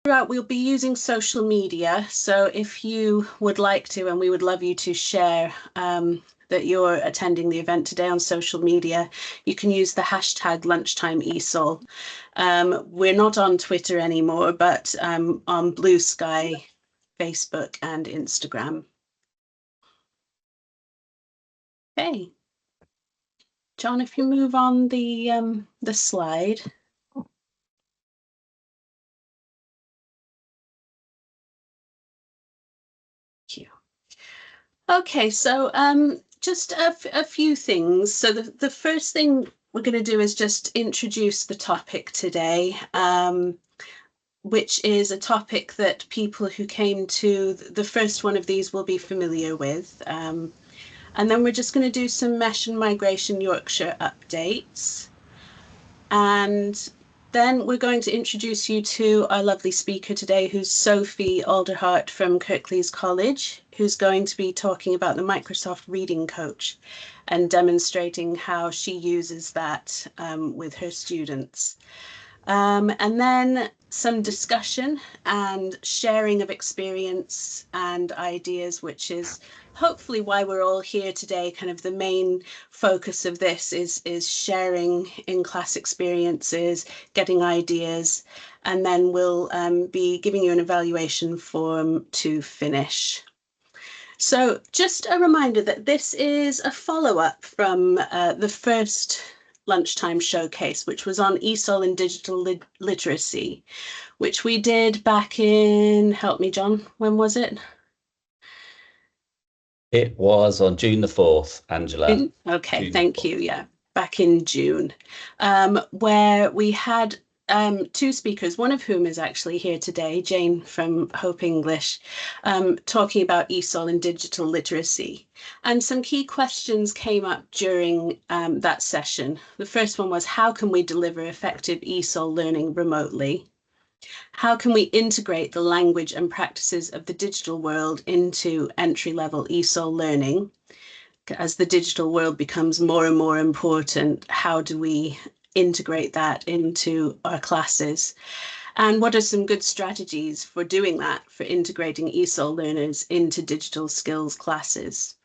Throughout, we'll be using social media. So if you would like to, and we would love you to share that you're attending the event today on social media, you can use the hashtag Lunchtime ESOL. We're not on Twitter anymore, but on Blue Sky, Facebook and Instagram. Okay. John, if you move on the slide. Thank you. Okay, so just a few things. So the first thing we're going to do is just introduce the topic today, which is a topic that people who came to the first one of these will be familiar with. And then we're just going to do some Mesh and Migration Yorkshire updates. And then we're going to introduce you to our lovely speaker today, who's Sophie Alderhart from Kirklees College, who's going to be talking about the Microsoft Reading Coach and demonstrating how she uses that with her students. And then some discussion and sharing of experience and ideas, which is hopefully why we're all here today. Kind of the main focus of this is sharing in-class experiences, getting ideas, and then we'll be giving you an evaluation form to finish. So just a reminder that this is a follow-up from the first Lunchtime showcase, which was on ESOL and digital literacy, which we did back in, help me, John, when was it? It was on June the 4th, Angela. Okay, June thank you. Yeah, back in June, where we had two speakers, one of whom is actually here today, Jane from Hope English, talking about ESOL and digital literacy. And some key questions came up during that session. The first one was, how can we deliver effective ESOL learning remotely? How can we integrate the language and practices of the digital world into entry-level ESOL learning? As the digital world becomes more and more important, how do we integrate that into our classes? And what are some good strategies for doing that, for integrating ESOL learners into digital skills classes?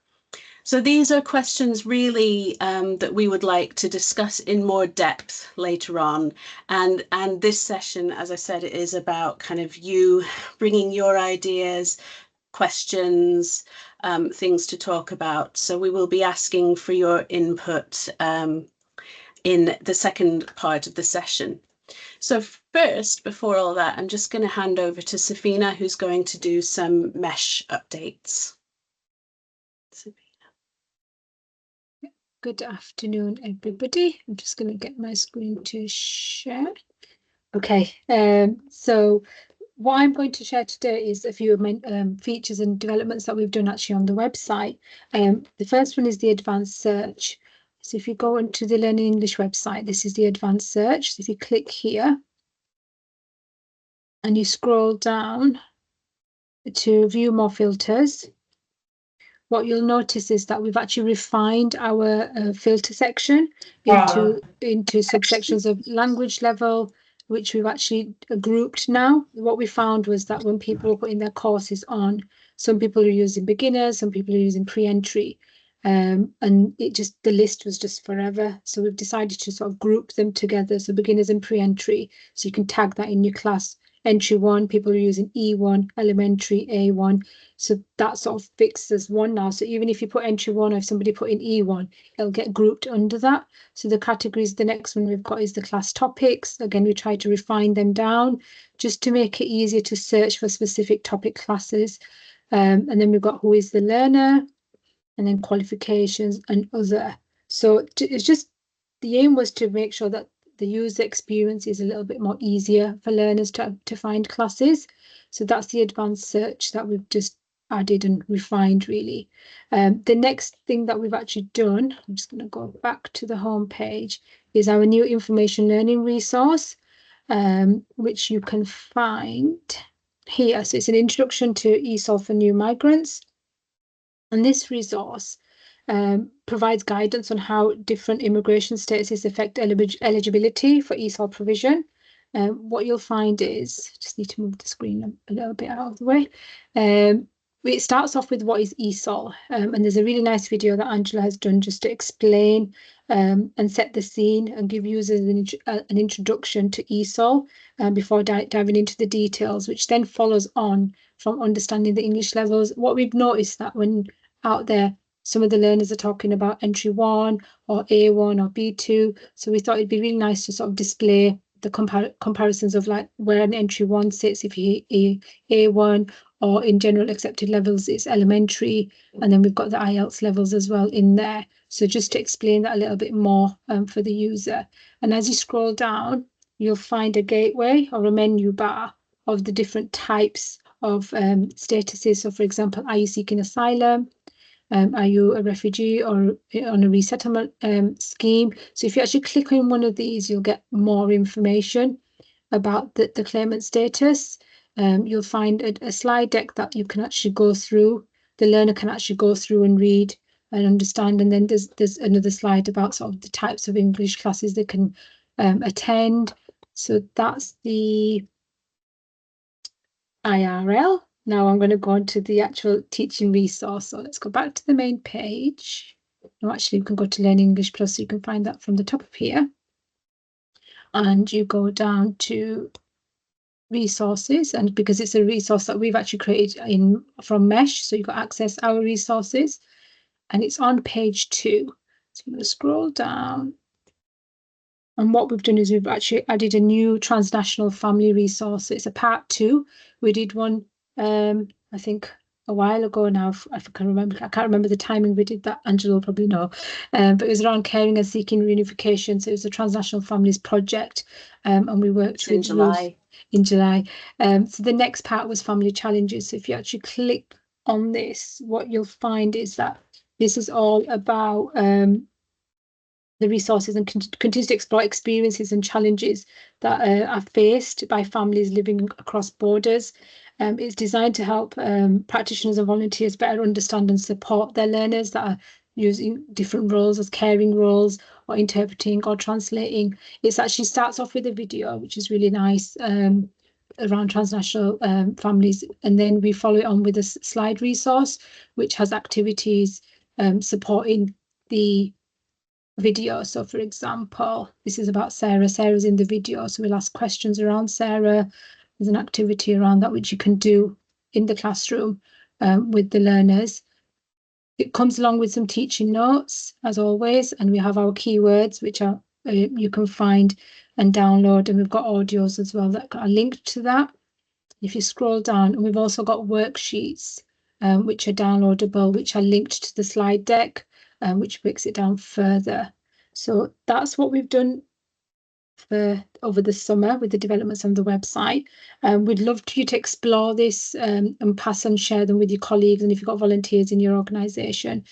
So these are questions really that we would like to discuss in more depth later on. And this session, as I said, is about kind of you bringing your ideas, questions, things to talk about. So we will be asking for your input in the second part of the session. So first, before all that, I'm just going to hand over to Safina, who's going to do some Mesh updates. Good afternoon, everybody. I'm just going to get my screen to share. Okay, so what I'm going to share today is a few of my features and developments that we've done actually on the website. The first one is the advanced search. So if you go into the Learning English website, this is the advanced search. So if you click here and you scroll down to view more filters, what you'll notice is that we've actually refined our filter section into subsections of language level, which we've actually grouped now. What we found was that when people were putting their courses on, some people are using beginners, some people are using pre-entry, and the list was just forever. So we've decided to sort of group them together, so beginners and pre-entry, so you can tag that in your class. Entry 1, people are using E1, elementary, A1. So that sort of fixes one now. So even if you put entry 1 or if somebody put in E1, it'll get grouped under that. So the categories, the next one we've got is the class topics. Again, we try to refine them down just to make it easier to search for specific topic classes. And then we've got who is the learner, and then qualifications and other. So it's just, the aim was to make sure that the user experience is a little bit more easier for learners to find classes. So that's the advanced search that we've just added and refined, really. The next thing that we've actually done, I'm just going to go back to the home page, is our new information learning resource, which you can find here. So it's an introduction to ESOL for new migrants. And this resource provides guidance on how different immigration statuses affect eligibility for ESOL provision. what you'll find is, just need to move the screen a little bit out of the way. It starts off with what is ESOL, and there's a really nice video that Angela has done just to explain and set the scene and give users an introduction to ESOL before diving into the details, which then follows on from understanding the English levels. What we've noticed that when out there, some of the learners are talking about entry 1 or A1 or B2. So we thought it'd be really nice to sort of display the comparisons of like where an entry 1 sits, if you A1, or in general accepted levels, it's elementary. And then we've got the IELTS levels as well in there. So just to explain that a little bit more for the user. And as you scroll down, you'll find a gateway or a menu bar of the different types of statuses. So for example, are you seeking asylum? Are you a refugee or on a resettlement scheme? So if you actually click on one of these, you'll get more information about the claimant status. You'll find a slide deck that you can actually go through. The learner can actually go through and read and understand. And then there's another slide about sort of the types of English classes they can attend. So that's the IRL. Now I'm going to go on to the actual teaching resource. So let's go back to the main page. No, actually, you can go to Learn English Plus. So you can find that from the top of here. And you go down to resources. And because it's a resource that we've actually created from Mesh, so you've got access our resources. And it's on page 2. So I'm going to scroll down. And what we've done is we've actually added a new transnational family resource. It's a part 2. We did one I think a while ago now. I can't remember the timing we did that. Angela will probably know. But it was around caring and seeking reunification. So it was a transnational families project, and we worked with July. In July. So the next part was family challenges. So if you actually click on this, what you'll find is that this is all about the resources and continues to explore experiences and challenges that are faced by families living across borders. It's designed to help practitioners and volunteers better understand and support their learners that are using different roles as caring roles or interpreting or translating. It actually starts off with a video, which is really nice, around transnational families. And then we follow it on with a slide resource, which has activities supporting the video. So for example, this is about Sarah. Sarah's in the video, so we'll ask questions around Sarah. There's an activity around that which you can do in the classroom with the learners. It comes along with some teaching notes, as always, and we have our keywords, which are you can find and download, and we've got audios as well that are linked to that. If you scroll down, and we've also got worksheets which are downloadable, which are linked to the slide deck, which breaks it down further. So that's what we've done for over the summer with the developments on the website. We'd love you to explore this and pass and share them with your colleagues, and if you've got volunteers in your organisation,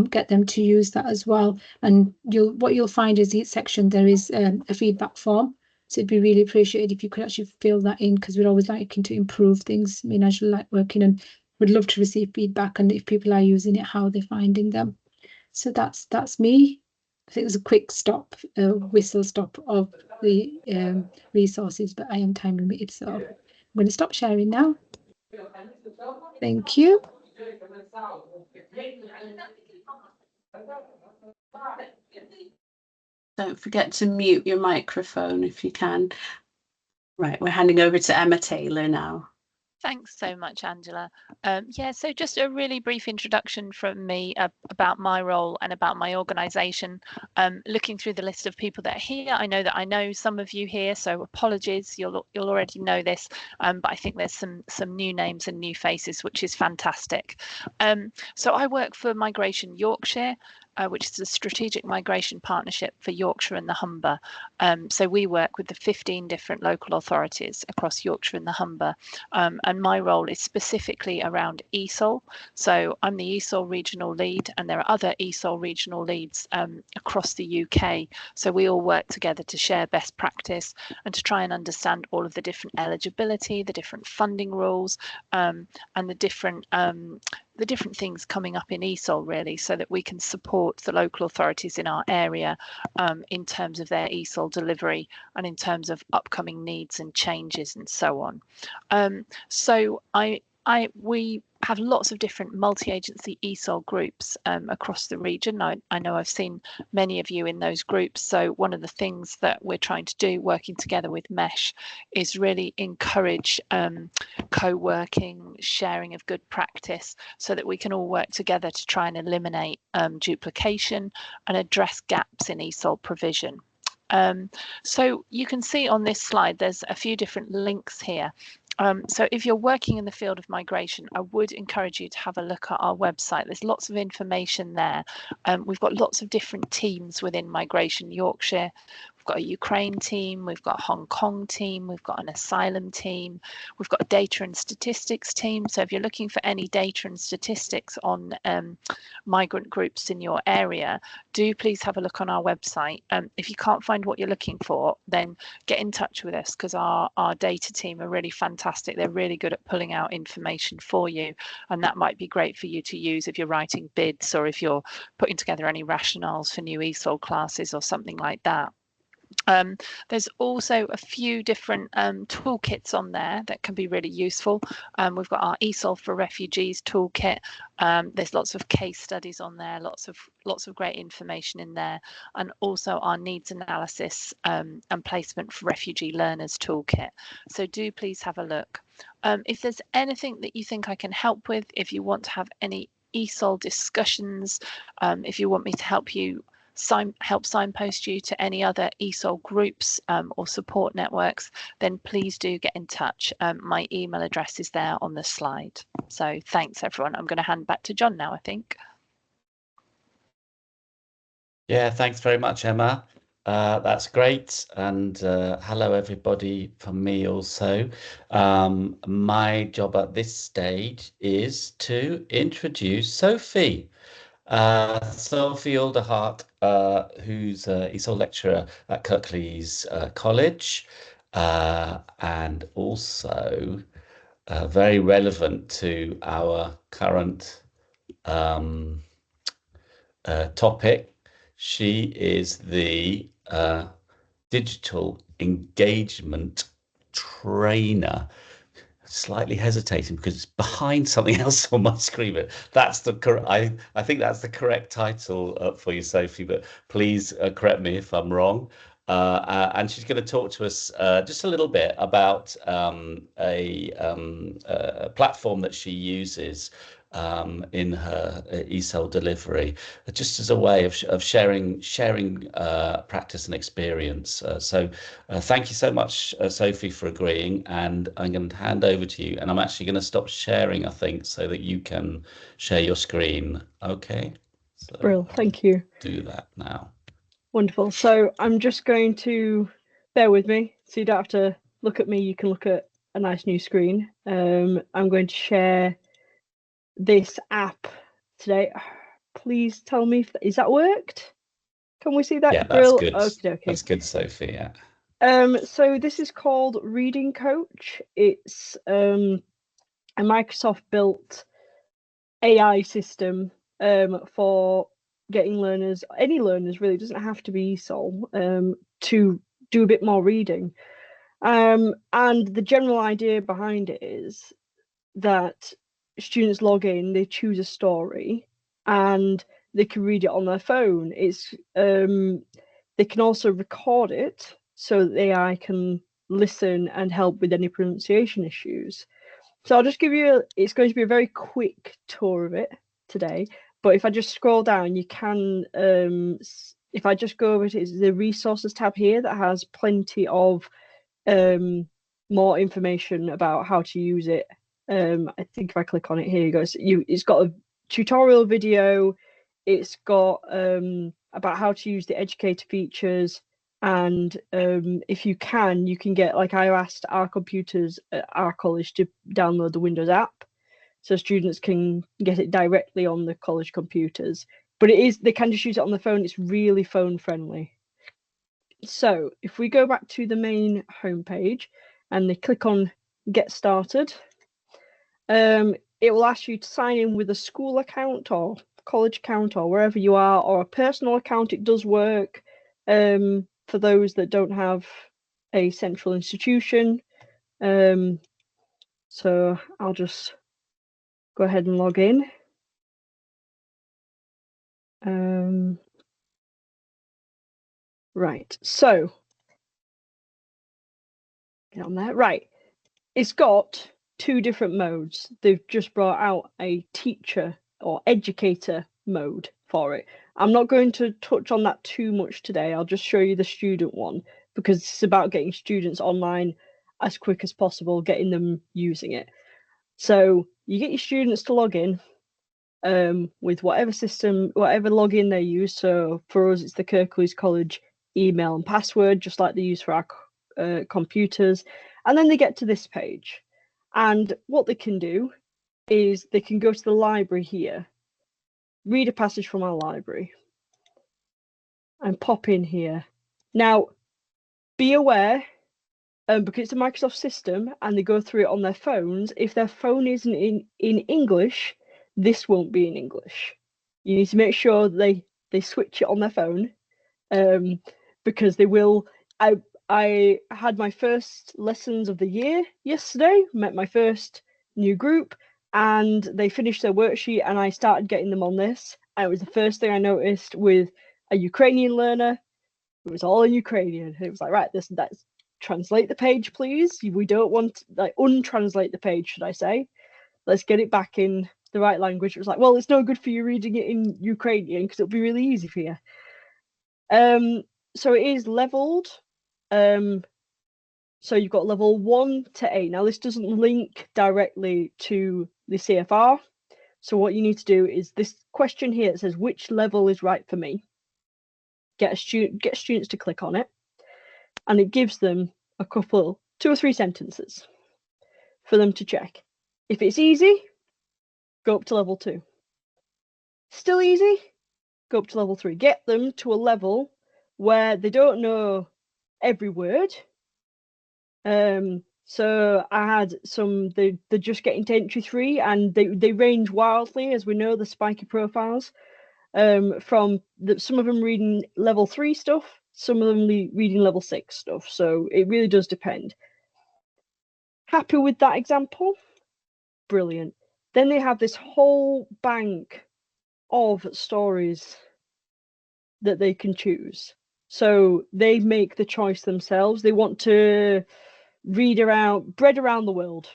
get them to use that as well. And what you'll find is each section there is a feedback form. So it'd be really appreciated if you could actually fill that in, because we're always liking to improve things. I mean, I actually like working and would love to receive feedback, and if people are using it, how they're finding them. So that's me. I think there's a quick stop, whistle stop of the resources, but I am time limited, so I'm going to stop sharing now. Thank you. Don't forget to mute your microphone if you can. Right, we're handing over to Emma Taylor now. Thanks so much, Angela. Yeah, so just a really brief introduction from me about my role and about my organisation. Looking through the list of people that are here, I know some of you here, so apologies, you'll already know this, but I think there's some new names and new faces, which is fantastic. So I work for Migration Yorkshire, which is a strategic migration partnership for Yorkshire and the Humber. So we work with the 15 different local authorities across Yorkshire and the Humber, and my role is specifically around ESOL. So I'm the ESOL regional lead, and there are other ESOL regional leads across the UK. So we all work together to share best practice and to try and understand all of the different eligibility, the different funding rules, and the different the different things coming up in ESOL really, so that we can support the local authorities in our area in terms of their ESOL delivery and in terms of upcoming needs and changes and so on. So we have lots of different multi-agency ESOL groups across the region. I know I've seen many of you in those groups. So one of the things that we're trying to do, working together with MESH, is really encourage co-working, sharing of good practice, so that we can all work together to try and eliminate duplication and address gaps in ESOL provision. So you can see on this slide, there's a few different links here. So if you're working in the field of migration, I would encourage you to have a look at our website. There's lots of information there. We've got lots of different teams within Migration Yorkshire. We've got a Ukraine team, we've got a Hong Kong team, we've got an asylum team, we've got a data and statistics team. So if you're looking for any data and statistics on migrant groups in your area, do please have a look on our website. If you can't find what you're looking for, then get in touch with us, because our data team are really fantastic. They're really good at pulling out information for you, and that might be great for you to use if you're writing bids or if you're putting together any rationales for new ESOL classes or something like that. There's also a few different toolkits on there that can be really useful. We've got our ESOL for Refugees toolkit. There's lots of case studies on there, lots of great information in there, and also our needs analysis and placement for refugee learners toolkit. So do please have a look. If there's anything that you think I can help with, if you want to have any ESOL discussions, if you want me to help signpost you to any other ESOL groups or support networks, then please do get in touch. My email address is there on the slide. So thanks everyone. I'm going to hand back to John now, I think. Yeah, thanks very much, Emma. That's great. And hello everybody from me also. My job at this stage is to introduce Sophie. Sophie Alderhart, who's ESOL lecturer at Kirklees College, and also very relevant to our current topic. She is the digital engagement trainer. Slightly hesitating because it's behind something else on my screen, but that's the correct. I think that's the correct title for you, Sophie. But please correct me if I'm wrong. And she's going to talk to us just a little bit about a platform that she uses in her ESOL delivery, just as a way of sharing practice and experience. So thank you so much, Sophie, for agreeing, and I'm going to hand over to you, and I'm actually going to stop sharing, I think, so that you can share your screen. Okay, so Brill, thank you. Do that now. Wonderful. So I'm just going to bear with me, so you don't have to look at me, you can look at a nice new screen. I'm going to share this app today. Please tell me is that worked? Can we see that? Yeah, that's Brill. good. Okay. That's good, Sophie. Yeah. So this is called Reading Coach. It's a Microsoft built AI system for getting learners, any learners really, doesn't have to be ESOL, to do a bit more reading. And the general idea behind it is that students log in, they choose a story, and they can read it on their phone. It's they can also record it so that the AI can listen and help with any pronunciation issues. So I'll just give you it's going to be a very quick tour of it today. But if I just scroll down, you can, if I just go over to the resources tab here that has plenty of more information about how to use it. I think if I click on it, here you go. So it's got a tutorial video. It's got about how to use the educator features. And if you can get, like I asked our computers at our college to download the Windows app, so students can get it directly on the college computers. But they can just use it on the phone. It's really phone friendly. So if we go back to the main homepage and they click on Get Started, it will ask you to sign in with a school account or college account or wherever you are, or a personal account. It does work for those that don't have a central institution. So I'll just go ahead and log in. Right, so get on there. Right, it's got two different modes. They've just brought out a teacher or educator mode for it. I'm not going to touch on that too much today. I'll just show you the student one because it's about getting students online as quick as possible, getting them using it. So you get your students to log in with whatever system, whatever login they use. So for us, it's the Kirklees College email and password, just like they use for our computers. And then they get to this page. And what they can do is they can go to the library here, read a passage from our library, and pop in here. Now, be aware, because it's a Microsoft system and they go through it on their phones, if their phone isn't in English, this won't be in English. You need to make sure they switch it on their phone, because they will. I had my first lessons of the year yesterday, met my first new group, and they finished their worksheet and I started getting them on this. And it was the first thing I noticed with a Ukrainian learner. It was all in Ukrainian. It was like, right, that's translate the page, please. We don't want, like, untranslate the page, should I say. Let's get it back in the right language. It was like, well, it's no good for you reading it in Ukrainian because it'll be really easy for you. So it is leveled. So you've got level 1 to 8. Now this doesn't link directly to the CFR. So what you need to do is this question here, it says which level is right for me. Get students to click on it, and it gives them a couple, 2 or 3 sentences for them to check. If it's easy, go up to level 2. Still easy, go up to level 3. Get them to a level where they don't know every word. So I had some, they're just getting to entry 3, and they range wildly, as we know, the spiky profiles. From some of them reading level 3 stuff, some of them reading level 6 stuff. So it really does depend. Happy with that example? Brilliant. Then they have this whole bank of stories that they can choose. So they make the choice themselves. They want to read Bread Around the World.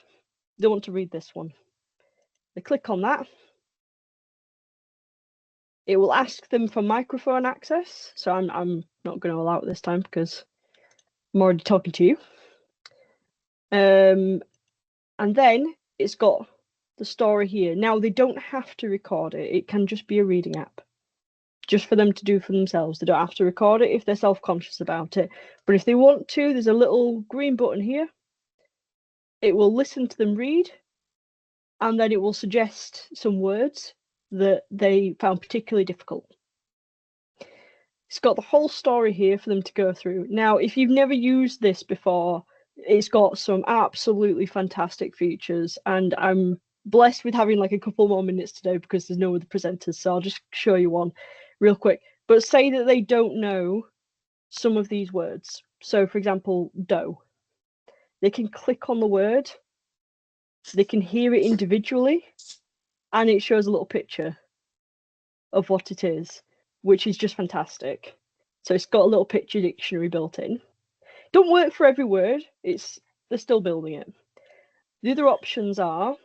They want to read this one. They click on that. It will ask them for microphone access. So I'm not going to allow it this time because I'm already talking to you. And then it's got the story here. Now they don't have to record it. It can just be a reading app, just for them to do for themselves. They don't have to record it if they're self-conscious about it. But if they want to, there's a little green button here. It will listen to them read, and then it will suggest some words that they found particularly difficult. It's got the whole story here for them to go through. Now, if you've never used this before, it's got some absolutely fantastic features, and I'm blessed with having like a couple more minutes today because there's no other presenters, so I'll just show you one real quick. But say that they don't know some of these words. So, for example, dough. They can click on the word, they can hear it individually, and it shows a little picture of what it is, which is just fantastic. So it's got a little picture dictionary built in. Don't work for every word, they're still building it. The other options are,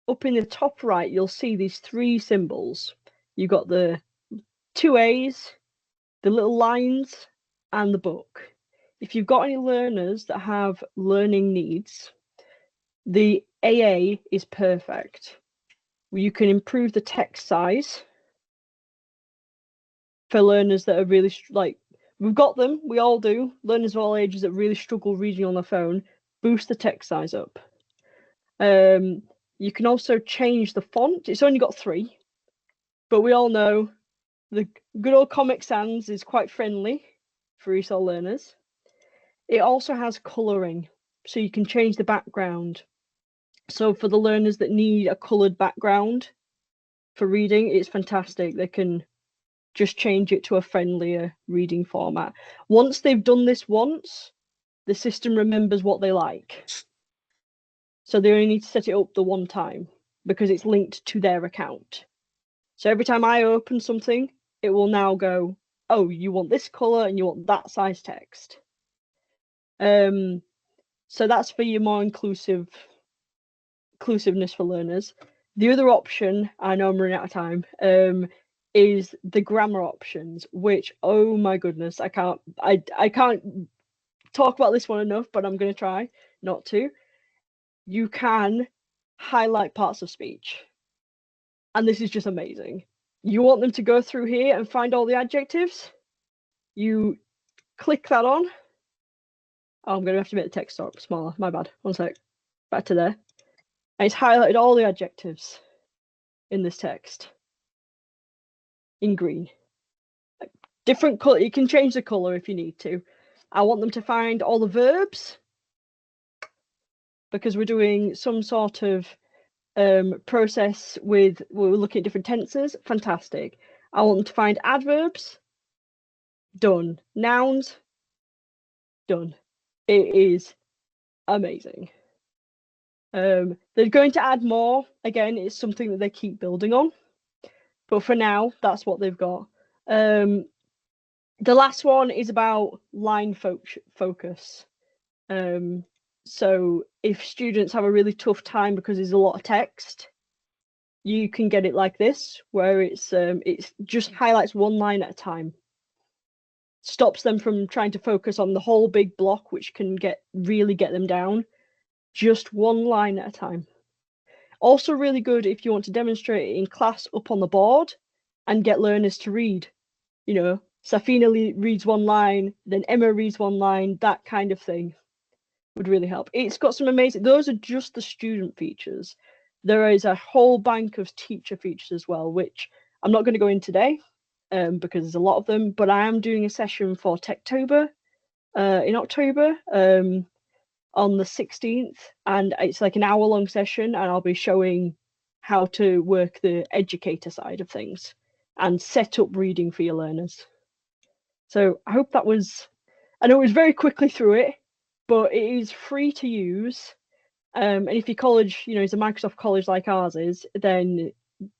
up in the top right, you'll see these 3 symbols. You've got the 2 A's, the little lines, and the book. If you've got any learners that have learning needs, the AA is perfect. You can improve the text size for learners that are really we've got them, we all do, learners of all ages that really struggle reading on their phone. Boost the text size up. You can also change the font. It's only got 3, but we all know the good old Comic Sans is quite friendly for ESOL learners. It also has colouring, so you can change the background So for the learners that need a coloured background for reading, it's fantastic. They can just change it to a friendlier reading format. Once they've done this once, the system remembers what they like. So they only need to set it up the one time because it's linked to their account. So every time I open something, it will now go, oh, you want this colour and you want that size text. So that's for your more inclusiveness for learners. The other option, I know I'm running out of time, is the grammar options, which, oh my goodness, I can't talk about this one enough, but I'm going to try not to. You can highlight parts of speech, and this is just amazing. You want them to go through here and find all the adjectives. You click that on. Oh, I'm going to have to make the text smaller. My bad. One sec. Back to there. And it's highlighted all the adjectives in this text in green. Different color. You can change the color if you need to. I want them to find all the verbs because we're doing some sort of process we're looking at different tenses. Fantastic. I want them to find adverbs. Done. Nouns. Done. It is amazing. They're going to add more. Again, it's something that they keep building on. But for now, that's what they've got. The last one is about line focus. So if students have a really tough time because there's a lot of text, you can get it like this, where it's just highlights one line at a time. Stops them from trying to focus on the whole big block, which can really get them down. Just one line at a time. Also really good if you want to demonstrate it in class up on the board and get learners to read. You know, Safina reads one line, then Emma reads one line, that kind of thing would really help. It's got some amazing, those are just the student features. There is a whole bank of teacher features as well, which I'm not going to go in today because there's a lot of them, but I am doing a session for Techtober in October on the 16th, and it's like an hour-long session, and I'll be showing how to work the educator side of things and set up reading for your learners. So I hope that was, I know it was very quickly through it, but it is free to use. And if your college, you know, is a Microsoft college like ours is, then,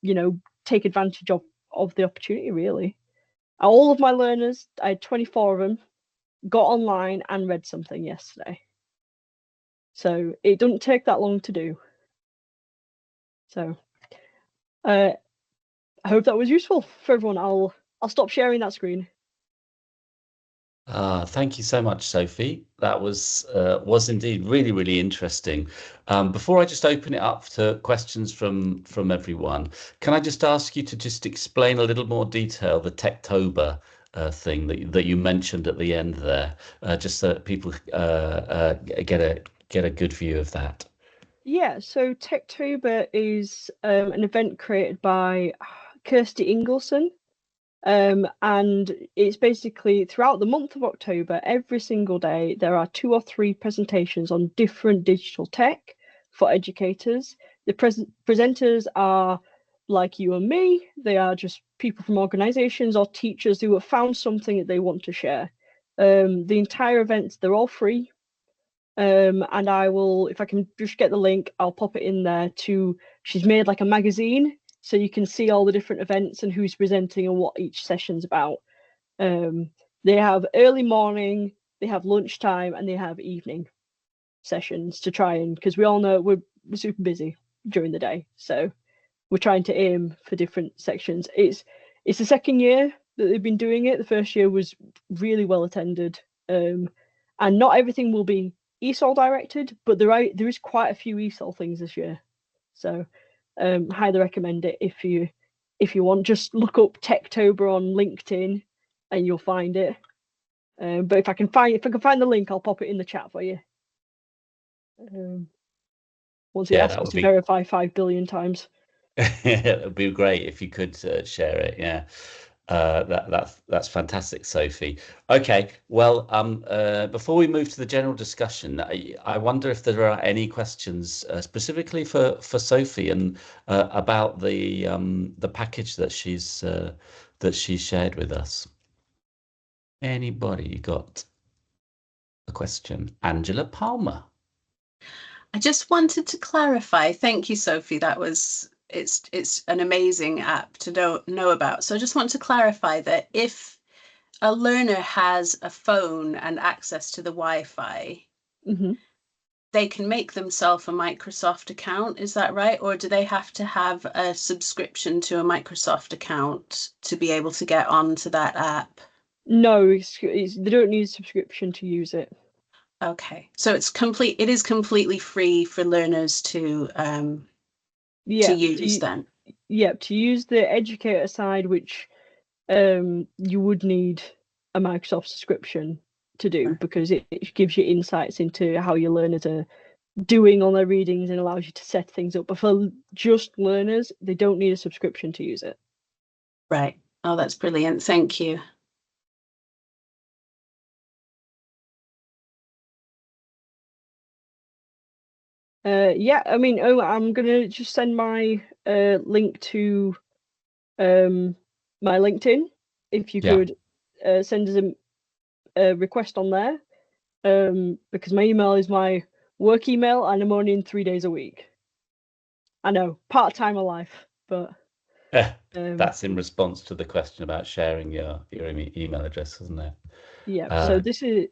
you know, take advantage of the opportunity, really. All of my learners, I had 24 of them, got online and read something yesterday. So it doesn't take that long to do. So I hope that was useful for everyone. I'll stop sharing that screen. Thank you so much, Sophie. That was indeed really, really interesting. Before I just open it up to questions from everyone, can I just ask you to just explain a little more detail the Techtober thing that you mentioned at the end there, just so that people get a good view of that. Yeah, so Techtober is an event created by Kirsty Ingleson. And it's basically throughout the month of October, every single day, there are 2 or 3 presentations on different digital tech for educators. The presenters are like you and me. They are just people from organizations or teachers who have found something that they want to share. The entire event, they're all free. And I will, if I can just get the link, I'll pop it in there she's made like a magazine, so you can see all the different events and who's presenting and what each session's about. They have early morning, they have lunchtime, and they have evening sessions to try and, because we all know we're super busy during the day, so we're trying to aim for different sections. It's the second year that they've been doing it. The first year was really well attended, and not everything will be ESOL directed, but there is quite a few ESOL things this year. So highly recommend it if you want. Just look up Techtober on LinkedIn and you'll find it. But if I can find the link, I'll pop it in the chat for you. Once it asks us to verify 5 billion times. It would be great if you could share it. Yeah. That's fantastic, Sophie. Okay, well, before we move to the general discussion, I wonder if there are any questions specifically for Sophie and about the package that she's shared with us. Anybody got a question? Angela Palmer. I just wanted to clarify. Thank you, Sophie. It's an amazing app to know about. So I just want to clarify that if a learner has a phone and access to the Wi-Fi, they can make themselves a Microsoft account. Is that right? Or do they have to have a subscription to a Microsoft account to be able to get onto that app? No, they don't need a subscription to use it. Okay, so it is completely free for learners to use then. Yeah, to use the educator side, which you would need a Microsoft subscription to do, because it gives you insights into how your learners are doing on their readings and allows you to set things up. But for just learners, they don't need a subscription to use it. Right. Oh, that's brilliant. Thank you. Yeah, I mean, I'm gonna just send my link to my LinkedIn. If you could send us a request on there, because my email is my work email and I'm only in 3 days a week. I know, part-time life, but that's in response to the question about sharing your email address, isn't it? Yeah. So this is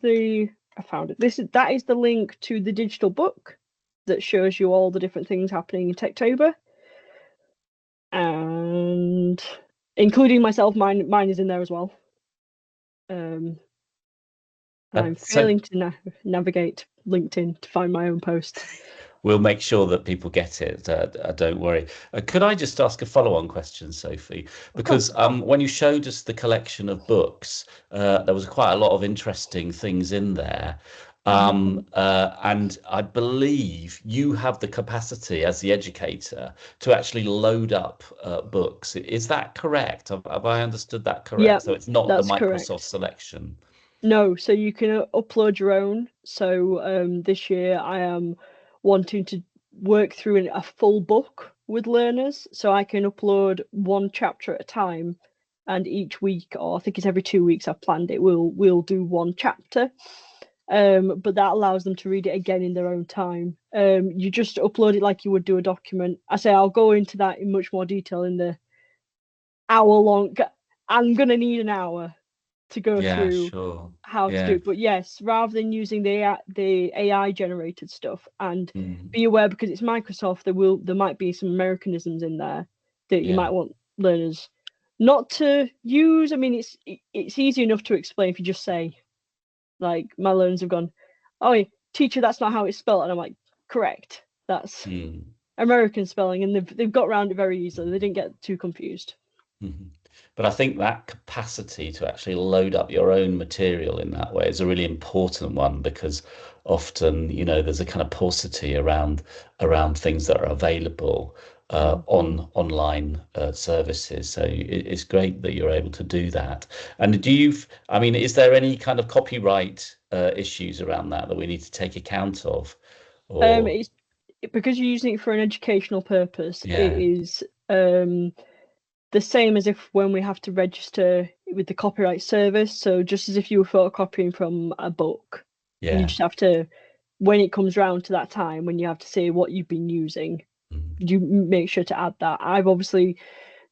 I found it. That is the link to the digital book that shows you all the different things happening in Techtober, and including myself. Mine is in there as well. I'm failing to navigate LinkedIn to find my own post. We'll make sure that people get it. Don't worry. Could I just ask a follow-on question, Sophie? Because when you showed us the collection of books, there was quite a lot of interesting things in there. And I believe you have the capacity as the educator to actually load up books. Is that correct? Have I understood that correct? Yeah, so it's not the Microsoft correct. selection. No, so you can upload your own. So this year I am wanting to work through a full book with learners, so I can upload one chapter at a time, and each week, or I think it's every 2 weeks, I've planned it, we'll do one chapter. But that allows them to read it again in their own time. You just upload it like you would do a document. I'll go into that in much more detail in the hour-long. I'm gonna need an hour to go through how to do it. But yes, rather than using the AI generated stuff, and be aware, because it's Microsoft, there might be some Americanisms in there that you might want learners not to use. I mean, it's easy enough to explain if you just say, like, my learners have gone, "Oh, teacher, that's not how it's spelled," and I'm like, "Correct, that's American spelling," and they've got around it very easily. They didn't get too confused. But I think that capacity to actually load up your own material in that way is a really important one, because often, there's a kind of paucity around things that are available on online services. So it's great that you're able to do that. And is there any kind of copyright issues around that we need to take account of? It's because you're using it for an educational purpose. It is the same as if when we have to register with the copyright service. So just as if you were photocopying from a book, and you just have to, when it comes around to that time when you have to say what you've been using, you make sure to add that. I've obviously,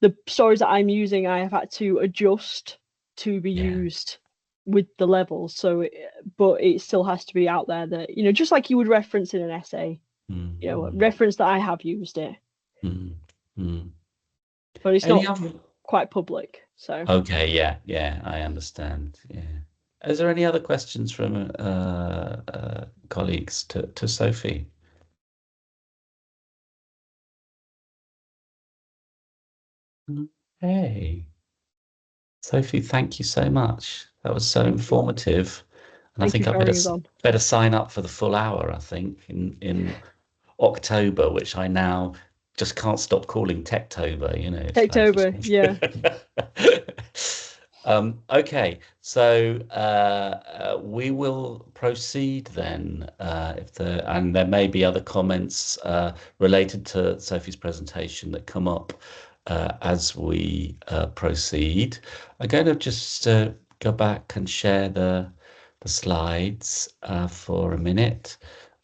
the stories that I'm using, I have had to adjust to be used with the levels. So, but it still has to be out there that, just like you would reference in an essay, reference that I have used it. But it's not quite public. So okay, yeah, I understand. Yeah. Is there any other questions from colleagues to Sophie? Hey, Sophie, thank you so much. That was so informative, and I think I better sign up for the full hour. I think in October, which I now just can't stop calling Techtober, you know. Techtober, yeah. Okay, so we will proceed then. And there may be other comments related to Sophie's presentation that come up as we proceed. I'm going to just go back and share the slides for a minute.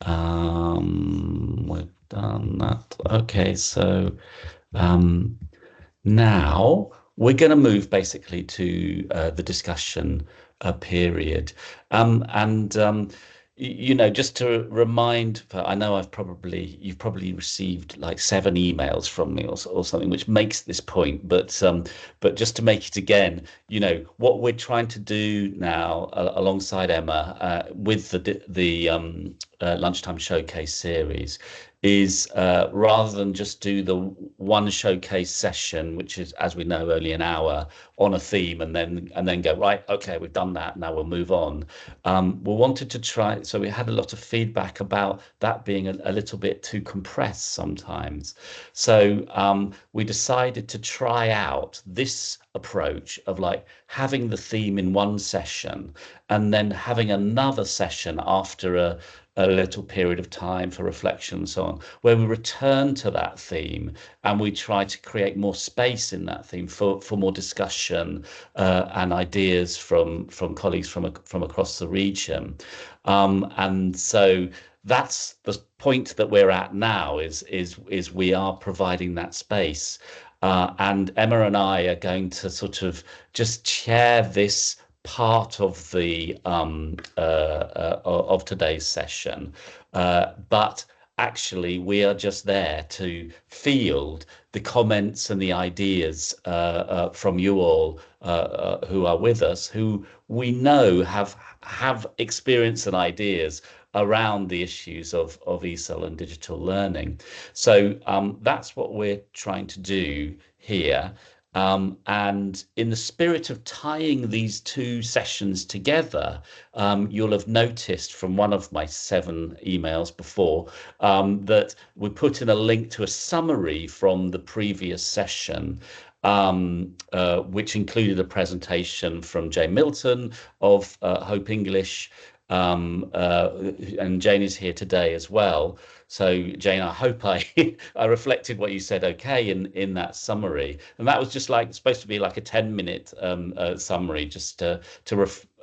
We've done that. Okay, so now we're going to move basically to the discussion period. You know, just to remind, I know you've probably received like 7 emails from me or something, which makes this point. But just to make it again, you know, what we're trying to do now alongside Emma with the Lunchtime Showcase series is rather than just do the one showcase session, which is, as we know, only an hour on a theme, and then go, right, okay, we've done that, now we'll move on. We wanted to try, so we had a lot of feedback about that being a little bit too compressed sometimes. So we decided to try out this approach of like having the theme in one session and then having another session after a little period of time for reflection and so on, where we return to that theme and we try to create more space in that theme for more discussion and ideas from colleagues from across the region. And so that's the point that we're at now, is we are providing that space. And Emma and I are going to sort of just chair this part of the of today's session, but actually we are just there to field the comments and the ideas from you all who are with us, who we know have experience and ideas around the issues of ESOL and digital learning. So that's what we're trying to do here. And in the spirit of tying these 2 sessions together, you'll have noticed from one of my 7 emails before that we put in a link to a summary from the previous session, which included a presentation from Jane Milton of Hope English. And Jane is here today as well. So Jane, I hope I reflected what you said okay in that summary. And that was just like supposed to be like a 10-minute summary, just to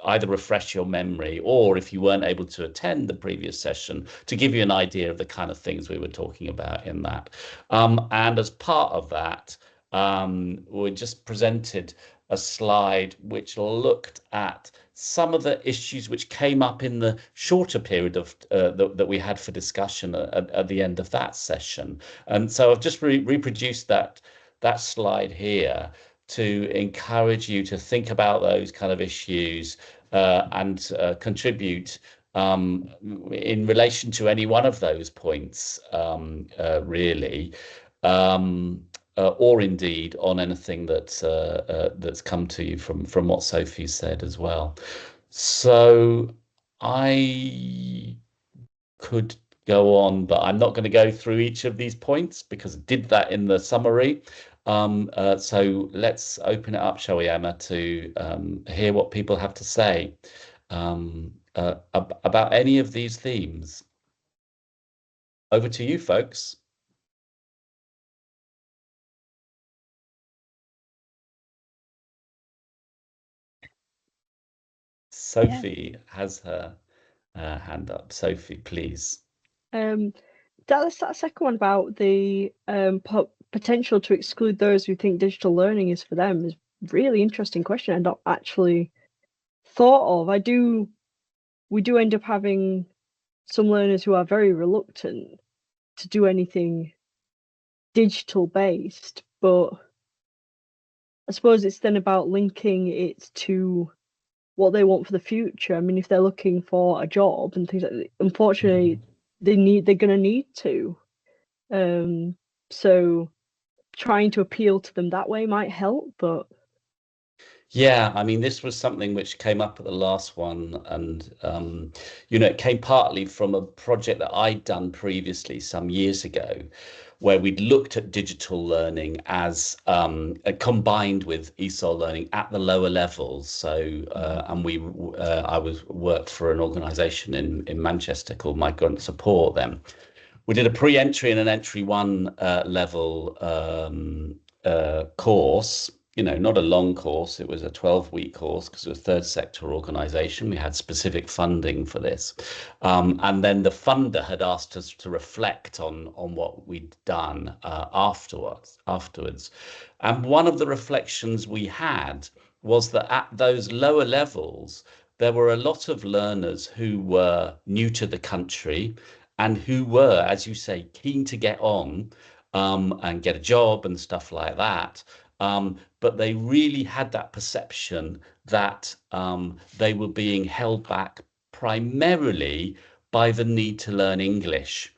either refresh your memory, or if you weren't able to attend the previous session, to give you an idea of the kind of things we were talking about in that. And as part of that, we just presented a slide which looked at some of the issues which came up in the shorter period of that we had for discussion at the end of that session. And so I've just reproduced that slide here to encourage you to think about those kind of issues and contribute in relation to any one of those points, really. Or indeed on anything that's come to you from what Sophie said as well. So I could go on, but I'm not going to go through each of these points because I did that in the summary. So let's open it up, shall we, Emma, to hear what people have to say about any of these themes. Over to you, folks. Sophie has her hand up. Sophie, please. That second one about the potential to exclude those who think digital learning is for them is a really interesting question I've not actually thought of. We do end up having some learners who are very reluctant to do anything digital based, but I suppose it's then about linking it to what they want for the future. I mean, if they're looking for a job and things like that, unfortunately, they're going to need to. So trying to appeal to them that way might help, but Yeah, I mean, this was something which came up at the last one, and it came partly from a project that I'd done previously some years ago, where we'd looked at digital learning as combined with ESOL learning at the lower levels. So, and I was worked for an organisation in Manchester called Migrant Support. Then we did a pre-entry and an entry one level course. Not a long course. It was a 12-week course because it was a third sector organization. We had specific funding for this. And then the funder had asked us to reflect on what we'd done afterwards. And one of the reflections we had was that at those lower levels, there were a lot of learners who were new to the country and who were, as you say, keen to get on and get a job and stuff like that. But they really had that perception that they were being held back primarily by the need to learn English.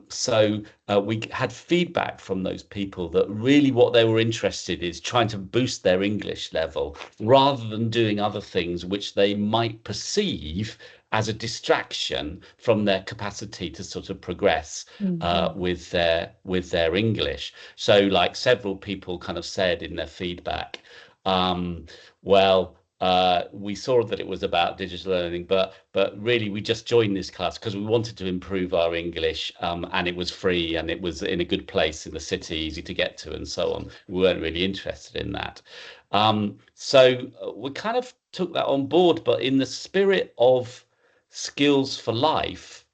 So we had feedback from those people that really what they were interested is trying to boost their English level rather than doing other things which they might perceive as a distraction from their capacity to sort of progress with their English. So, like several people kind of said in their feedback, well, we saw that it was about digital learning, but really we just joined this class because we wanted to improve our English, and it was free and it was in a good place in the city, easy to get to, and so on. We weren't really interested in that. So we kind of took that on board, but in the spirit of skills for life,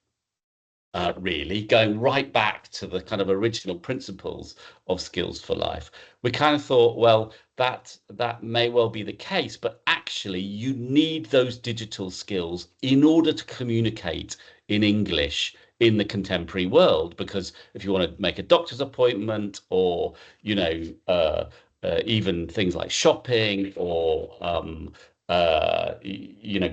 really going right back to the kind of original principles of skills for life, we kind of thought, well, that may well be the case, but actually you need those digital skills in order to communicate in English in the contemporary world. Because if you want to make a doctor's appointment, or even things like shopping, or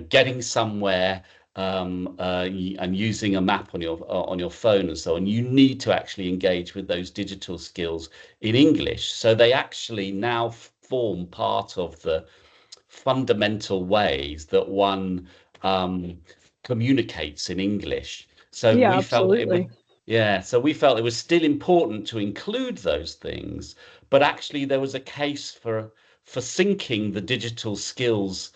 getting somewhere, and using a map on your phone and so on, you need to actually engage with those digital skills in English. So they actually now form part of the fundamental ways that one communicates in English. So Yeah, we felt it was, absolutely. yeah, so we felt it was still important to include those things, but actually there was a case for syncing the digital skills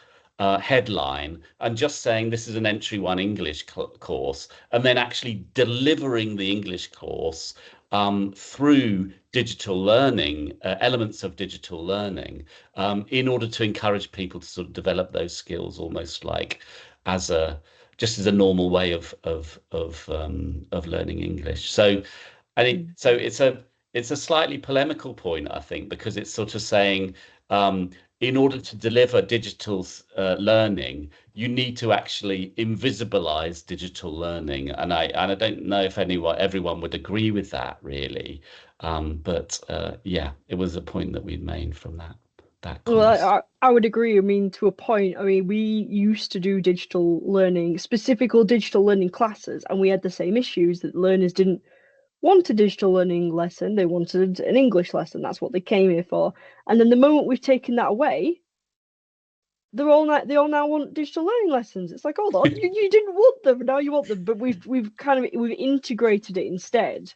headline and just saying this is an entry one English course, and then actually delivering the English course through digital learning, elements of digital learning, in order to encourage people to sort of develop those skills almost like as a just as a normal way of learning English. So I think so. It's a slightly polemical point, I think, because it's sort of saying, in order to deliver digital learning, you need to actually invisibilize digital learning, and I don't know if everyone would agree with that really, but yeah, it was a point that we'd made from that course. Well, I would agree. I mean, to a point. I mean, we used to do digital learning, specific digital learning classes, and we had the same issues that learners didn't want a digital learning lesson. They wanted an English lesson. That's what they came here for. And then the moment we've taken that away, they all now want digital learning lessons. It's like, hold on, you didn't want them, now you want them. But we've integrated it instead,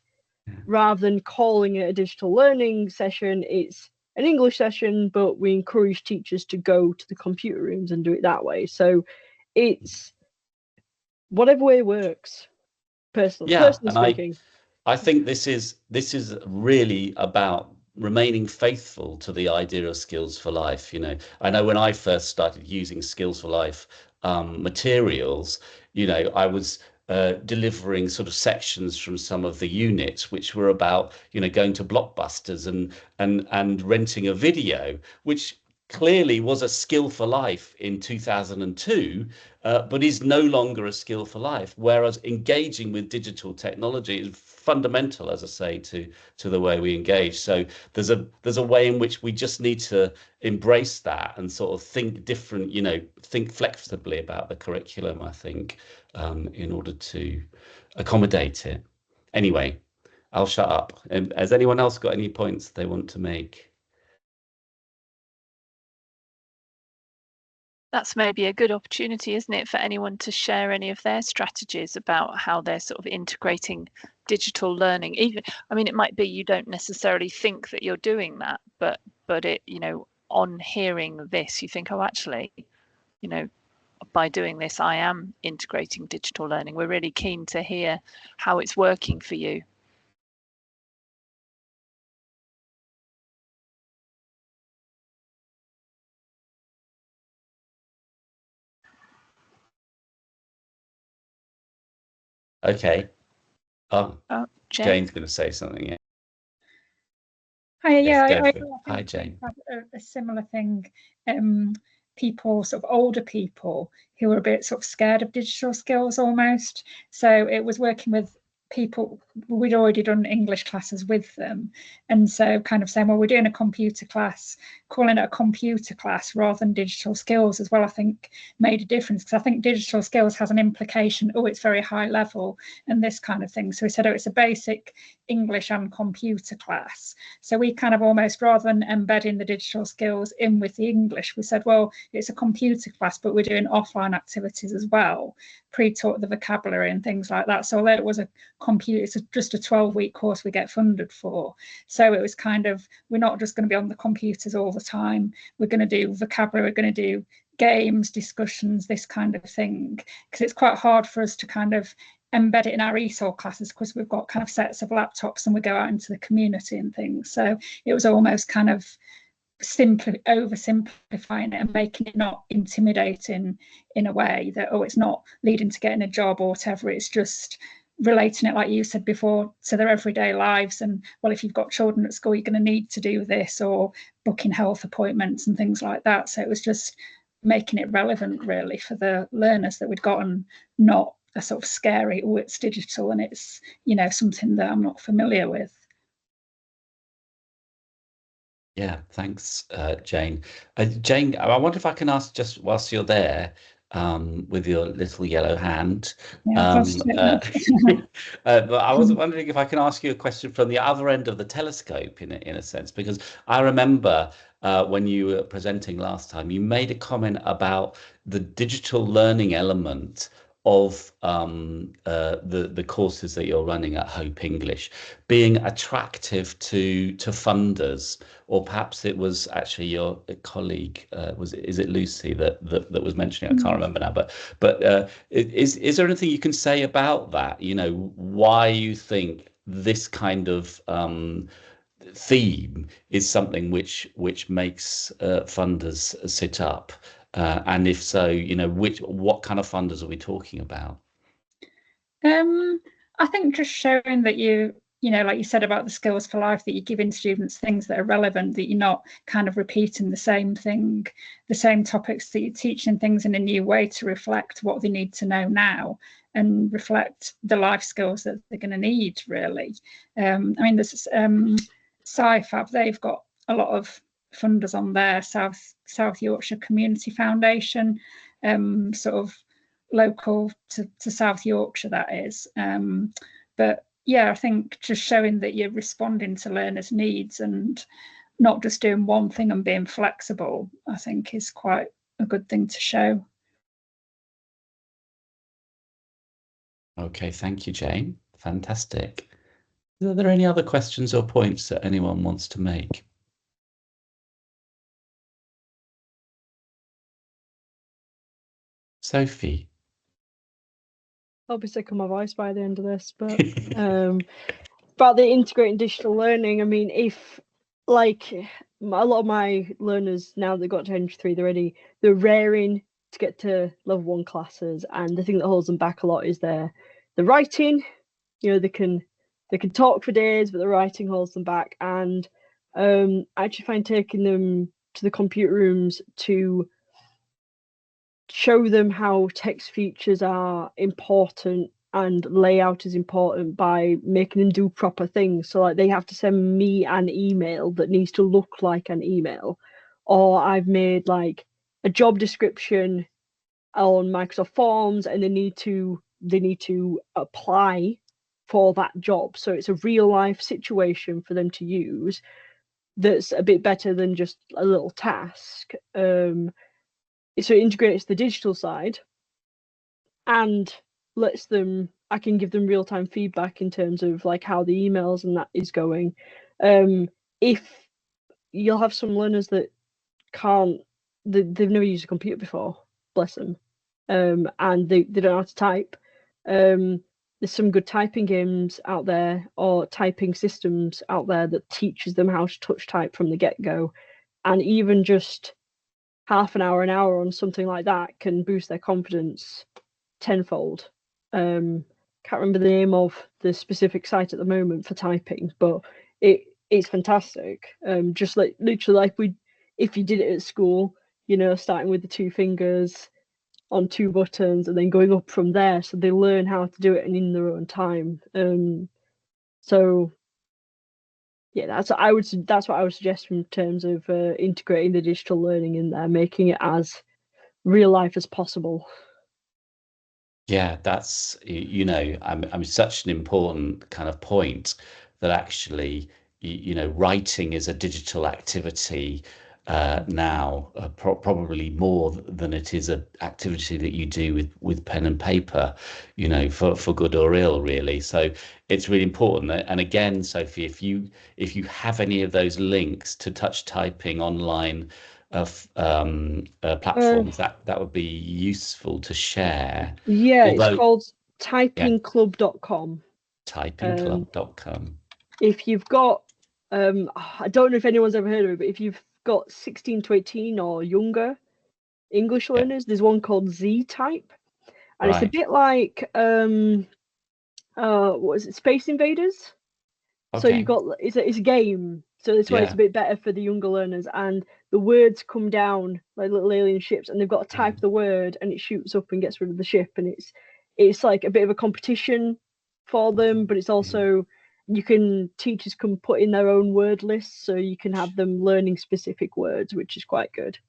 rather than calling it a digital learning session. It's an English session, but we encourage teachers to go to the computer rooms and do it that way. So it's whatever way works. Personally speaking. I think this is really about remaining faithful to the idea of skills for life. I know when I first started using skills for life materials, I was delivering sort of sections from some of the units which were about going to Blockbusters and renting a video, which clearly was a skill for life in 2002, but is no longer a skill for life. Whereas engaging with digital technology is fundamental, as I say, to the way we engage. So there's a way in which we just need to embrace that and sort of think different, think flexibly about the curriculum, I think, in order to accommodate it. Anyway, I'll shut up. Has anyone else got any points they want to make? That's maybe a good opportunity, isn't it, for anyone to share any of their strategies about how they're sort of integrating digital learning. Even, I mean, it might be you don't necessarily think that you're doing that, but it, you know, on hearing this, you think, oh, actually, you know, by doing this, I am integrating digital learning. We're really keen to hear how it's working for you. Okay. Oh, Jane? Jane's going to say something. Yeah. Hi, Yes, yeah, go I for it. think Hi, we've Jane. had a similar thing. People, sort of older people who were a bit sort of scared of digital skills almost. So it was working with people, we'd already done English classes with them. And so kind of saying, well, we're doing a computer class, calling it a computer class rather than digital skills as well, I think made a difference, because I think digital skills has an implication, oh, it's very high level and this kind of thing. So we said, oh, it's a basic English and computer class. So we kind of almost, rather than embedding the digital skills in with the English, we said, well, it's a computer class, but we're doing offline activities as well, pre-taught the vocabulary and things like that. So although it was a computer, it's just a 12-week course we get funded for. So it was kind of, we're not just going to be on the computers all the time. We're going to do vocabulary, we're going to do games, discussions, this kind of thing, because it's quite hard for us to kind of embed it in our ESOL classes because we've got kind of sets of laptops and we go out into the community and things. So it was almost kind of simply oversimplifying it and making it not intimidating in a way that, oh, it's not leading to getting a job or whatever. It's just relating it, like you said before, to their everyday lives. And well, if you've got children at school, you're going to need to do this, or booking health appointments and things like that. So it was just making it relevant really for the learners that we'd gotten, not a sort of scary, oh, it's digital and it's, you know, something that I'm not familiar with. Yeah, thanks, Jane. Jane, I wonder if I can ask, just whilst you're there, with your little yellow hand. Yeah, But I was wondering if I can ask you a question from the other end of the telescope, in a sense, because I remember when you were presenting last time, you made a comment about the digital learning element of the courses that you're running at Hope English being attractive to funders, or perhaps it was actually your colleague, is it Lucy that was mentioning? I can't remember now, but is there anything you can say about that? You know, why you think this kind of theme is something which makes funders sit up, and if so, you know, what kind of funders are we talking about? I think just showing that you know, like you said about the skills for life, that you're giving students things that are relevant, that you're not kind of repeating the same thing, the same topics, that you're teaching things in a new way to reflect what they need to know now and reflect the life skills that they're going to need, really. I mean, there's SciFab, they've got a lot of funders on there, South Yorkshire Community Foundation, sort of local to South Yorkshire, that is. But yeah, I think just showing that you're responding to learners' needs and not just doing one thing and being flexible, I think is quite a good thing to show. Okay, thank you, Jane. Fantastic. Are there any other questions or points that anyone wants to make? Sophie. I'll be sick of my voice by the end of this, but about the integrating digital learning, I mean, if like a lot of my learners now that got to entry 3, they're raring to get to level 1 classes, and the thing that holds them back a lot is the writing. You know, they can talk for days, but the writing holds them back. And I actually find taking them to the computer rooms to show them how text features are important and layout is important by making them do proper things. So like they have to send me an email that needs to look like an email, or I've made like a job description on Microsoft Forms and they need to apply for that job. So it's a real life situation for them to use that's a bit better than just a little task. so it integrates the digital side and lets them, I can give them real-time feedback in terms of like how the emails and that is going. If you'll have some learners that they've never used a computer before, bless them, and they don't know how to type. There's some good typing games out there or typing systems out there that teaches them how to touch type from the get-go, and even just half an hour on something like that can boost their confidence tenfold. Can't remember the name of the specific site at the moment for typing, but it's fantastic. Just like literally like if you did it at school, you know, starting with the 2 fingers on 2 buttons and then going up from there, so they learn how to do it and in their own time. So yeah, that's what I would suggest in terms of integrating the digital learning in there, making it as real life as possible. Yeah, that's, you know, I'm such an important kind of point that actually, you know, writing is a digital activity now, probably more than it is an activity that you do with pen and paper, you know, for good or ill, really. So it's really important. And again, Sophie, if you have any of those links to touch typing online platforms, that would be useful to share. Yeah, Although, it's called typingclub.com. Typingclub.com. If you've got, I don't know if anyone's ever heard of it, but if you've got 16 to 18 or younger English learners, there's one called Z-Type, and it's a bit like, what is it, Space Invaders? Okay. So you've got, it's a game, so that's why it's a bit better for the younger learners, and the words come down like little alien ships, and they've got to type the word, and it shoots up and gets rid of the ship, and it's like a bit of a competition for them, but it's also teachers can put in their own word lists, so you can have them learning specific words, which is quite good.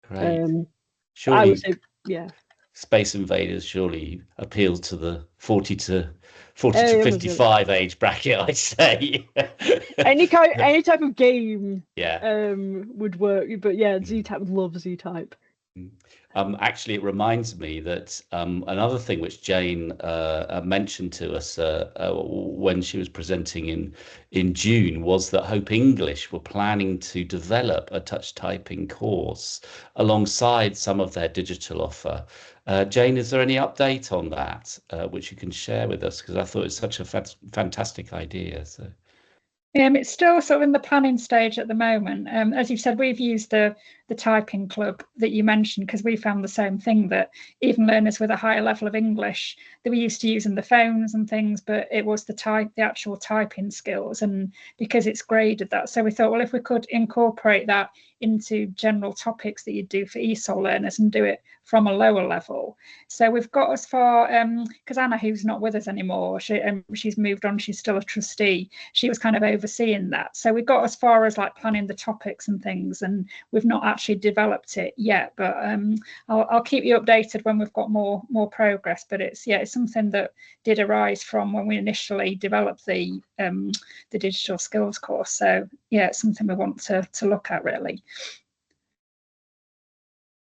Great. Surely, I would say, yeah. Space Invaders surely appeals to the 40 to 55 age bracket, I'd say. any type of game would work, but yeah, Z-Type would love Z-Type. Actually, it reminds me that another thing which Jane mentioned to us when she was presenting in June was that Hope English were planning to develop a touch typing course alongside some of their digital offer. Jane, is there any update on that which you can share with us? Because I thought it's such a fantastic idea. So. It's still sort of in the planning stage at the moment. As you've said, we've used the typing club that you mentioned because we found the same thing, that even learners with a higher level of English, they were used to using the phones and things, but it was the actual typing skills, and because it's graded that. So we thought, well, if we could incorporate that into general topics that you do for ESOL learners and do it from a lower level. So we've got as far, because Anna, who's not with us anymore, she's moved on, she's still a trustee, she was kind of overseeing that. So we got as far as like planning the topics and things, and we've not actually developed it yet, but I'll keep you updated when we've got more progress. But it's something that did arise from when we initially developed the digital skills course. So yeah, it's something we want to look at, really.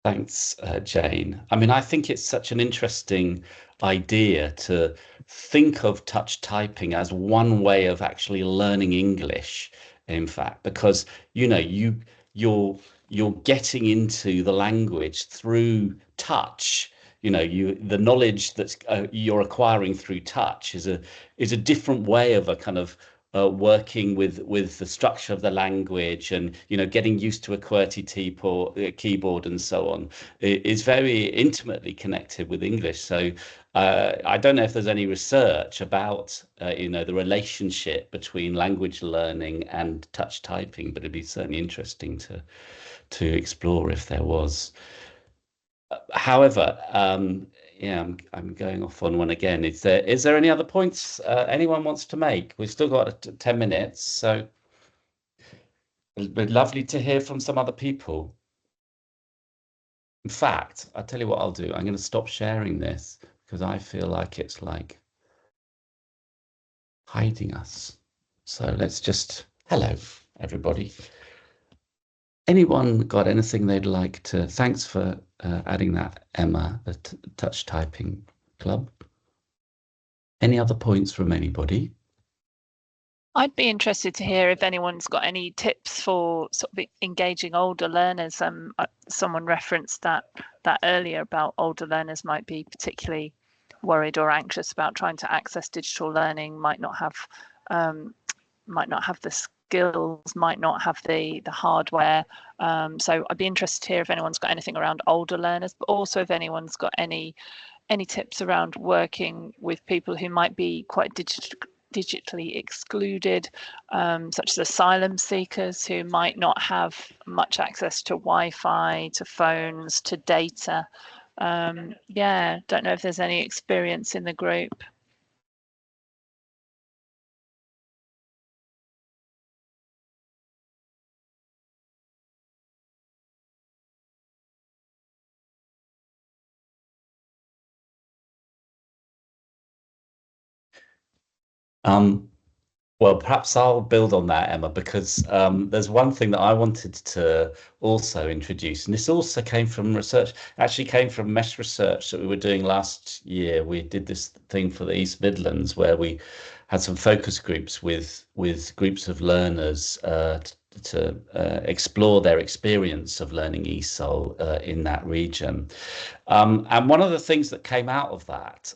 Thanks, Jane. I mean, I think it's such an interesting idea to think of touch typing as one way of actually learning English, in fact, because, you know, you're getting into the language through touch. You know, the knowledge that you're acquiring through touch is a different way of a kind of working with the structure of the language, and, you know, getting used to a QWERTY keyboard and so on is very intimately connected with English. So I don't know if there's any research about you know, the relationship between language learning and touch typing, but it'd be certainly interesting to explore if there was. However, yeah, I'm going off on one again. Is there any other points anyone wants to make? We've still got 10 minutes, so it'd be lovely to hear from some other people. In fact, I'll tell you what I'll do. I'm going to stop sharing this because I feel like it's like hiding us. So let's just, hello, everybody. anyone got anything they'd like to? Thanks for adding that, Emma, the Touch Typing Club. Any other points from anybody? I'd be interested to hear if anyone's got any tips for sort of engaging older learners. Someone referenced that earlier about older learners might be particularly worried or anxious about trying to access digital learning, might not have the skills, might not have the hardware. So I'd be interested to hear if anyone's got anything around older learners, but also if anyone's got any tips around working with people who might be quite digitally excluded, such as asylum seekers who might not have much access to Wi-Fi, to phones, to data. Yeah, don't know if there's any experience in the group. Well, perhaps I'll build on that, Emma, because there's one thing that I wanted to also introduce, and this also came from research, actually came from mesh research that we were doing last year. We did this thing for the East Midlands where we had some focus groups with groups of learners to explore their experience of learning ESOL in that region. And one of the things that came out of that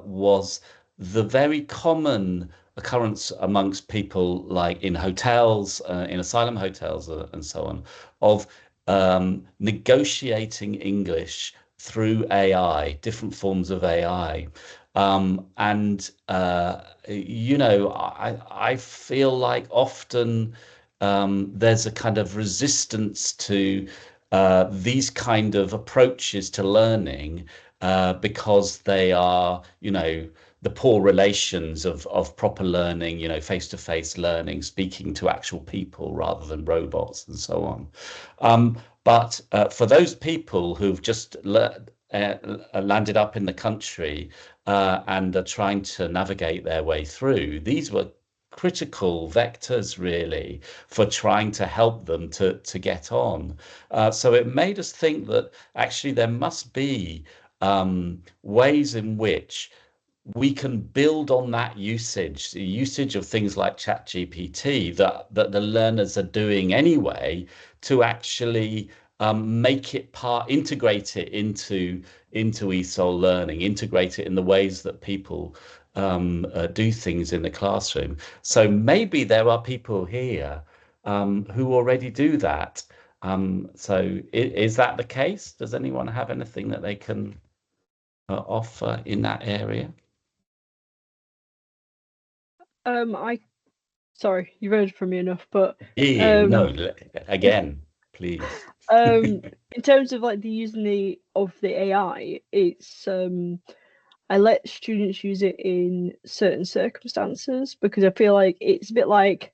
was the very common occurrence amongst people, like in hotels, in asylum hotels and so on, of negotiating English through AI, different forms of AI. And you know, I feel like often there's a kind of resistance to these kind of approaches to learning because they are, you know, the poor relations of proper learning, you know, face-to-face learning, speaking to actual people rather than robots and so on. But for those people who've just landed up in the country and are trying to navigate their way through, these were critical vectors really for trying to help them to get on. So it made us think that actually there must be ways in which we can build on that usage, the usage of things like ChatGPT that the learners are doing anyway, to actually make it integrate it into ESOL learning, integrate it in the ways that people do things in the classroom. So maybe there are people here who already do that. So is that the case? Does anyone have anything that they can offer in that area? Sorry, you've heard from me enough, but No, again, please. In terms of like the using the AI, it's I let students use it in certain circumstances because I feel like it's a bit like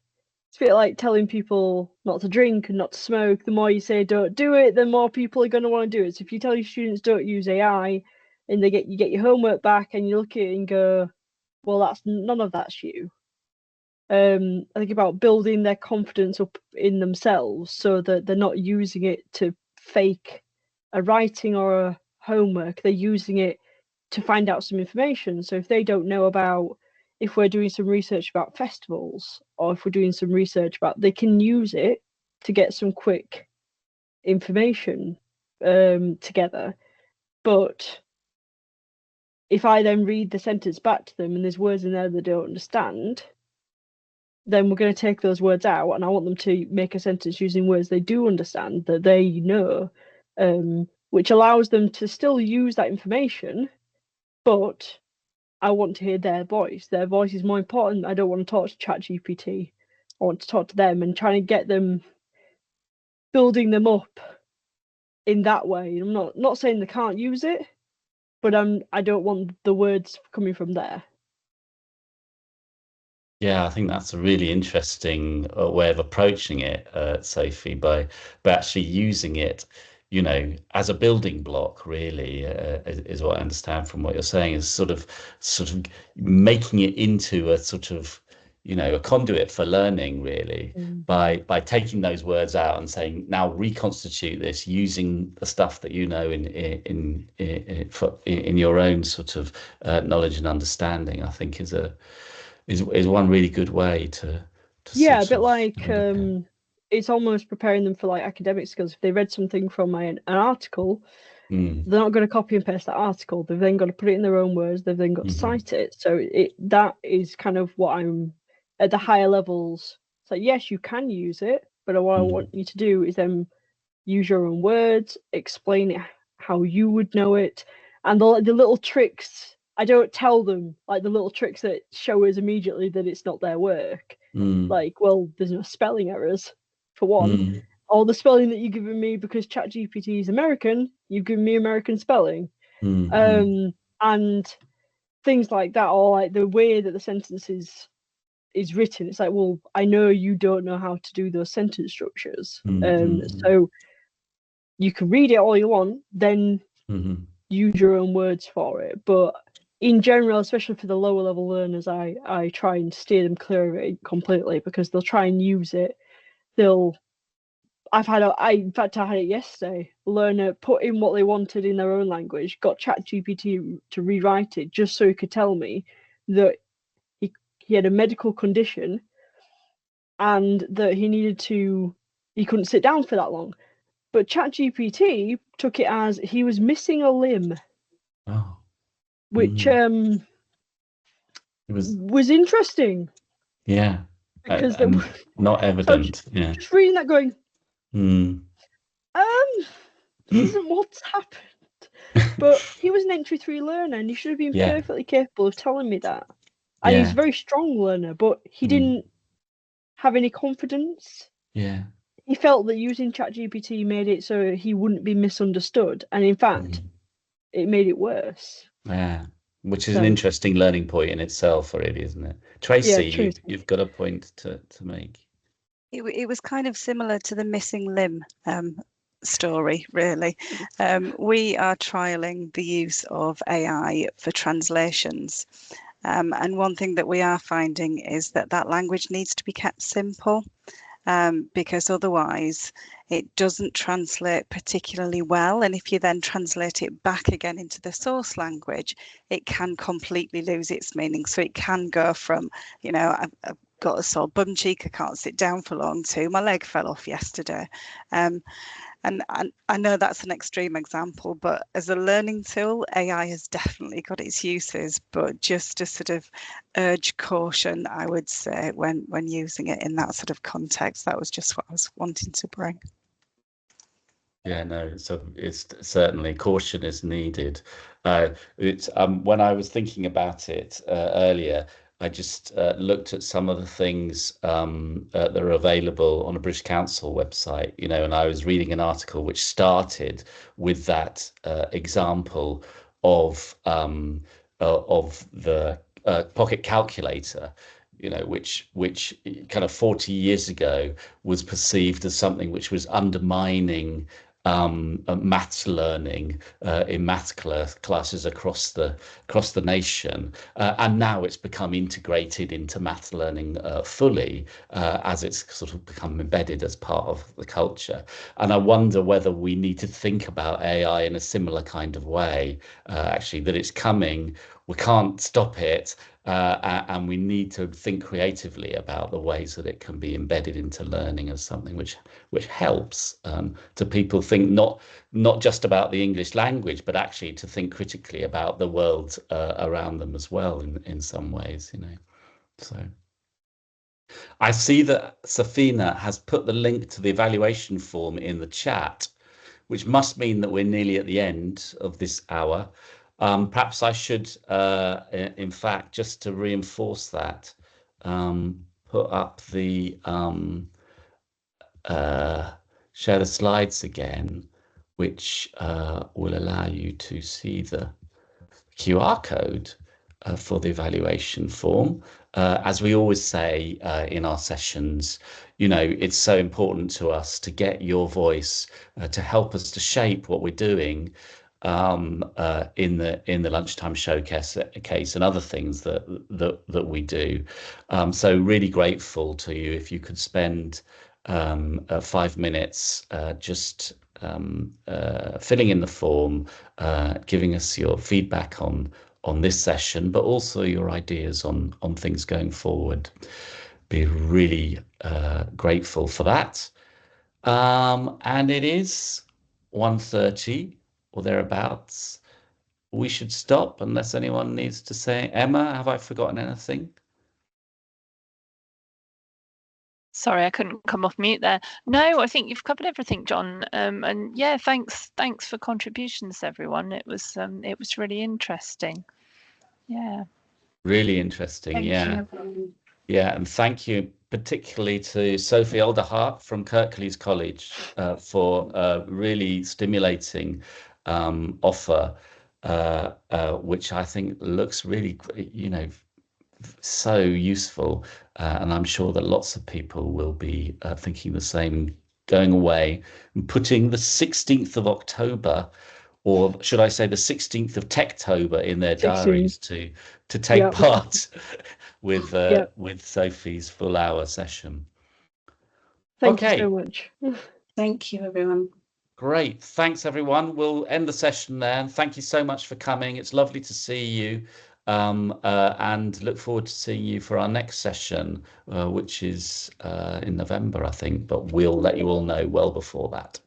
telling people not to drink and not to smoke. The more you say don't do it, the more people are going to want to do it. So if you tell your students don't use AI, and you get your homework back, and you look at it and go, well, that's none of that's you. I think about building their confidence up in themselves so that they're not using it to fake a writing or a homework. They're using it to find out some information. So if they don't know about, if we're doing some research about festivals, or if we're doing some research about, they can use it to get some quick information together. But if I then read the sentence back to them and there's words in there they don't understand, then we're going to take those words out, and I want them to make a sentence using words they do understand, that they know, which allows them to still use that information, but I want to hear their voice. Their voice is more important. I don't want to talk to ChatGPT. I want to talk to them and trying to get them, building them up in that way. I'm not saying they can't use it, but I don't want the words coming from there. Yeah, I think that's a really interesting way of approaching it, Sophie, by actually using it, you know, as a building block. Really, is what I understand from what you're saying. Is sort of making it into a sort of, a conduit for learning, really, by taking those words out and saying, now reconstitute this using the stuff that in your own sort of knowledge and understanding. I think is one really good way to yeah, a bit like it's almost preparing them for like academic skills. If they read something from an article, they're not going to copy and paste that article. They've then got to put it in their own words. They've then got to cite it. So that is kind of what I'm at the higher levels. It's like, yes, you can use it, but what I want you to do is then use your own words, explain it how you would know it, and the little tricks. I don't tell them like the little tricks that show us immediately that it's not their work. Like, well, there's no spelling errors for one. All the spelling that you've given me, because ChatGPT is American, you've given me American spelling, and things like that, or like the way that the sentence is written. It's like, well, I know you don't know how to do those sentence structures, so you can read it all you want, then use your own words for it. But in general, especially for the lower level learners, I try and steer them clear of it completely, because they'll try and use it. In fact, I had it yesterday. Learner put in what they wanted in their own language, got ChatGPT to rewrite it just so he could tell me that he had a medical condition and that he couldn't sit down for that long. But ChatGPT took it as he was missing a limb, which was interesting. Yeah, because not evident. Yeah, just reading that, going, this isn't what's happened. But he was an entry 3 learner, and he should have been perfectly capable of telling me that. And he's a very strong learner, but he didn't have any confidence. Yeah. He felt that using ChatGPT made it so he wouldn't be misunderstood, and in fact, it made it worse. Yeah, which is an interesting learning point in itself, really, isn't it? Tracy, you've got a point to make. It was kind of similar to the missing limb story, really. We are trialing the use of AI for translations. And one thing that we are finding is that language needs to be kept simple, because otherwise it doesn't translate particularly well. And if you then translate it back again into the source language, it can completely lose its meaning. So it can go from, I've got a sore bum cheek, I can't sit down for long, to my leg fell off yesterday. And I know that's an extreme example, but as a learning tool, AI has definitely got its uses, but just to sort of urge caution, I would say, when using it in that sort of context. That was just what I was wanting to bring. Yeah, no, so it's certainly caution is needed. It's when I was thinking about it earlier, I just looked at some of the things that are available on a British Council website, and I was reading an article which started with that example of the pocket calculator, which kind of 40 years ago was perceived as something which was undermining maths learning in maths classes across the nation, and now it's become integrated into maths learning fully, as it's sort of become embedded as part of the culture. And I wonder whether we need to think about AI in a similar kind of way, actually, that it's coming, we can't stop it, and we need to think creatively about the ways that it can be embedded into learning as something which helps to people think not just about the English language, but actually to think critically about the world around them as well in some ways, So I see that Safina has put the link to the evaluation form in the chat, which must mean that we're nearly at the end of this hour. Perhaps I should, in fact, just to reinforce that, put up the share the slides again, which will allow you to see the QR code for the evaluation form. As we always say in our sessions, it's so important to us to get your voice to help us to shape what we're doing. in the lunchtime showcase and other things that we do. So really grateful to you if you could spend 5 minutes just filling in the form, giving us your feedback on this session, but also your ideas on things going forward. Be really grateful for that. And it is 1:30 or thereabouts. We should stop unless anyone needs to say. Emma, have I forgotten anything? Sorry, I couldn't come off mute there. No, I think you've covered everything, John. And yeah, thanks for contributions, everyone. It was really interesting. Yeah. Really interesting. Thank Yeah. you. Yeah, and thank you particularly to Sophie Elderhart from Kirklees College for a really stimulating offer, which I think looks really, so useful. And I'm sure that lots of people will be thinking the same, going away and putting the 16th of October, or should I say the 16th of Techtober, in their 16. diaries to take Yep. part with Yep. with Sophie's full hour session. Thank you Okay. so much. Thank you, everyone. Great. Thanks, everyone. We'll end the session there. And thank you so much for coming. It's lovely to see you. And look forward to seeing you for our next session, which is in November, I think, but we'll let you all know well before that.